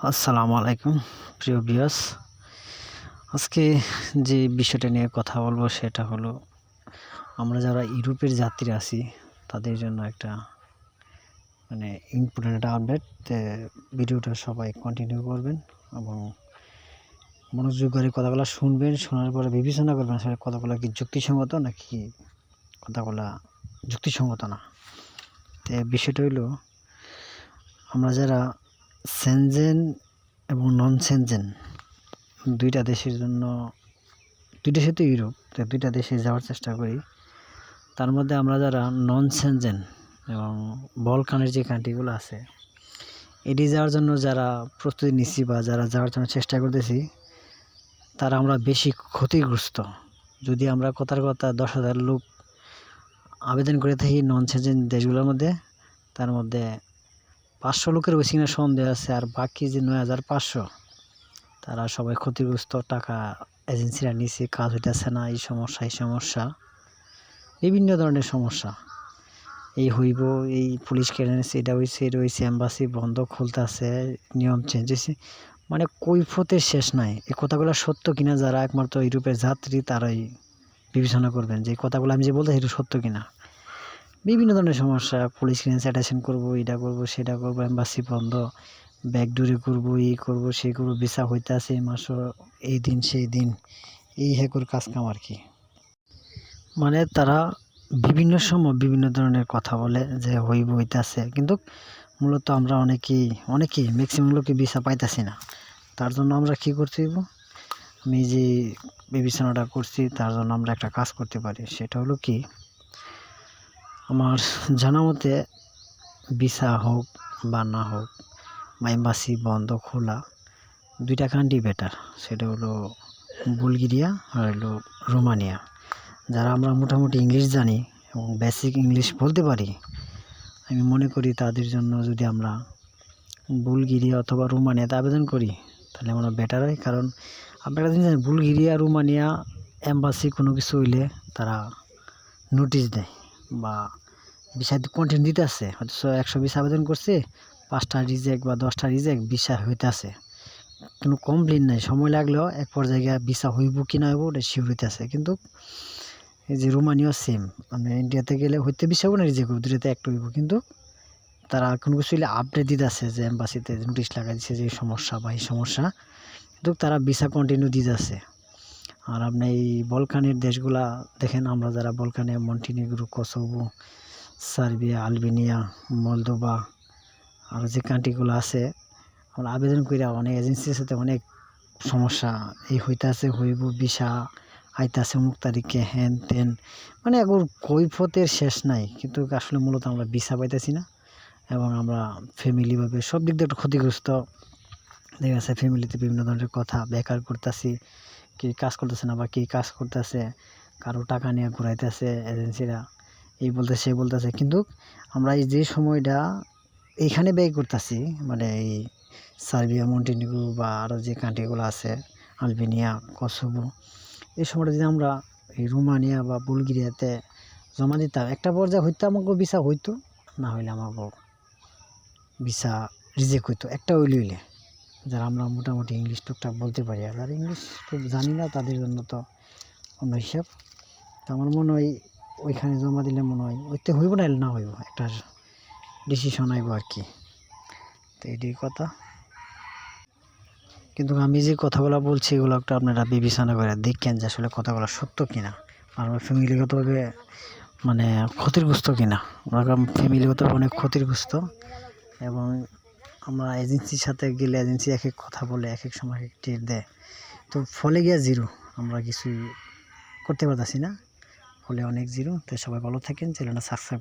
আসসালামু আলাইকুম প্রিয় ভিউয়ার্স। আজকে যে বিষয়টা নিয়ে কথা বলবো সেটা হলো আমরা যারা ইউরোপের যাত্রী আছি তাদের জন্য একটা ইম্পর্টেন্ট একটা আপডেট। ভিডিওটা সবাই কন্টিনিউ করবেন এবং মনোযোগ করে কথাগুলো শুনবেন। শোনার পরে বিবেচনা করবেন আসলে কথাগুলো কি যুক্তিসঙ্গত নাকি কথাগুলা যুক্তিসঙ্গত না। বিষয়টা হলো আমরা যারা সেনজেন এবং নন সেনজেন দুইটা দেশের জন্য, দুই দেশে তো ইউরোপ, তো দুইটা দেশে যাওয়ার চেষ্টা করি। তার মধ্যে আমরা যারা নন সেনজেন এবং বলকানের যে কান্ট্রিগুলো আছে এটি যাওয়ার জন্য যারা প্রস্তুতি নিচ্ছি বা যারা যাওয়ার জন্য চেষ্টা করতেছি তারা আমরা বেশি ক্ষতিগ্রস্ত। যদি আমরা কথার কথা 10,000 লোক আবেদন করে থাকি নন সেনজেন দেশগুলোর মধ্যে, তার মধ্যে 500 লোকের বেশি কিনা সন্দেহ আছে, আর বাকি যে 9,500 তারা সবাই ক্ষতিগ্রস্ত। টাকা এজেন্সিরা নিচে, কাজ হইতেছে না, এই সমস্যা বিভিন্ন ধরনের সমস্যা। এই হইব, এই পুলিশ ক্লিয়ারেন্স এটা হয়েছে, এম্বাসি বন্ধ খুলতেছে, নিয়ম চেঞ্জ হয়েছে, কৈফতের শেষ নাই। এই কথাগুলো সত্য কিনা যারা একমাত্র ইউরোপের যাত্রী তারাই বিবেচনা করবেন যে এই কথাগুলো আমি যে বলতেছি এটা সত্য কিনা। বিভিন্ন ধরনের সমস্যা, পুলিশ ক্লিয়ারেন্স অ্যাটেনশন করবো, এটা করবো সেটা করবো, এম্বাসি বন্ধ, ব্যাকডোরে করবো, এই করবো সেই করবো, ভিসা হইতে আছে এই মাসও, এই দিন সেই দিন, এই হ্যাকুর কাজ কাম আর কি। তারা বিভিন্ন সময় বিভিন্ন ধরনের কথা বলে যে হইতাছে, কিন্তু মূলত আমরা অনেকেই ম্যাক্সিমাম লোকে ভিসা পাইতাছি না। তার জন্য আমরা কি করতে হইব, আমি যে বিবেচনাটা করছি তার জন্য আমরা একটা কাজ করতে পারি। সেটা হলো কি, আমার জানা মতে ভিসা হোক বা না হোক বা এম্বাসি বন্ধ খোলা, দুইটা কান্ট্রি বেটার। সেটা হলো বুলগেরিয়া আর হলো রোমানিয়া। যারা আমরা মোটামুটি ইংলিশ জানি এবং বেসিক ইংলিশ বলতে পারি, আমি মনে করি তাদের জন্য যদি আমরা বুলগেরিয়া অথবা রোমানিয়াতে আবেদন করি তাহলে আমরা বেটার হয়। কারণ আপনারা জানেন বুলগেরিয়া রোমানিয়া এম্বাসি কোনো কিছু হইলে তারা নোটিশ দেয় বা ভিসা কন্টিনিউ দিতে আছে, হয়তো 120 আবেদন করছে, 5টা রিজেক্ট বা 10টা রিজেক্ট, ভিসা হইতে আছে, কোনো কমপ্লেন নাই। সময় লাগলেও এক পর্যায়ে ভিসা হইব কি না হইব ওটা শিওর হইতে আছে। কিন্তু এই যে রোমানিয়া সেম, ইন্ডিয়াতে গেলে হইতে ভিসা হবো না রিজেক্ট হইব, দুটোতে একটা হইব, কিন্তু তারা কোনো কিছু হইলে আপডেট দিতে আছে যে এম্বাসিতে নোটিশ লাগাই দিচ্ছে যে এই সমস্যা বা এই সমস্যা, কিন্তু তারা ভিসা কন্টিনিউ দিতে আছে। আর আপনি এই বলকানের দেশগুলা দেখেন, আমরা যারা বলকানে Montenegro, Kosovo, Serbia, Albania, Moldova আর যে কান্ট্রিগুলো আছে, আমরা আবেদন করে অনেক এজেন্সির সাথে অনেক সমস্যা এই হইতাছে, হইব, ভিসা আইতাছে অমুক তারিখে, হ্যান ত্যান, এখন কৈফতের শেষ নাই। কিন্তু আসলে মূলত আমরা ভিসা পাইতেছি না এবং আমরা ফ্যামিলিভাবে সব দিক দিয়ে একটু ক্ষতিগ্রস্ত। দেখা যাচ্ছে ফ্যামিলিতে বিভিন্ন ধরনের কথা, বেকার করতেছি, কি কাজ করতেছে না বা কি কাজ করতেছে, কারো টাকা নিয়ে ঘুরাইতেছে এজেন্সিরা, এই বলতেছে সে বলতেছে। কিন্তু আমরা এই যে সময়টা এইখানে ব্যয় করতেছি, এই সার্বিয়া, মন্টিনিগ্রো বা আরও যে কান্ট্রিগুলো আছে, আলবেনিয়া, কসোভো, এই সময়টা যদি আমরা এই রোমানিয়া বা বুলগেরিয়াতে জমা দিতাম, একটা পর্যায়ে হইতো আমাকে ভিসা হইতো, না হইলে আমাকে ভিসা রিজেক্ট হইতো, একটা হইলে। যারা আমরা মোটামুটি ইংলিশ টুকটাক বলতে পারি, আর যারা ইংলিশ খুব জানি না তাদের জন্য তো অন্য হিসাব। তো আমার মনে হয় ওইখানে জমা দিলে মনে হয় ওইতে হইব না হইব, একটা ডিসিশন আইব আর কি। তো এটাই কথা। কিন্তু আমি যে কথাগুলো বলছি এগুলো একটা আপনারা বিবেচনা করে দেখেন যে আসলে কথাগুলো সত্য কিনা, আর আমার ফ্যামিলিগতভাবে ক্ষতিগ্রস্ত কিনা। আমরা ফ্যামিলিগতভাবে অনেক ক্ষতিগ্রস্ত এবং আমরা এজেন্সির সাথে গেলে এজেন্সি এক এক কথা বলে, এক এক সময় এক ডেট দেয়, তো ফলে গিয়া জিরো, আমরা কিছুই করতে পারতেছি না, ফলে অনেক জিরো। তো সবাই ভালো থাকেন, চ্যানেলটা সাবস্ক্রাইব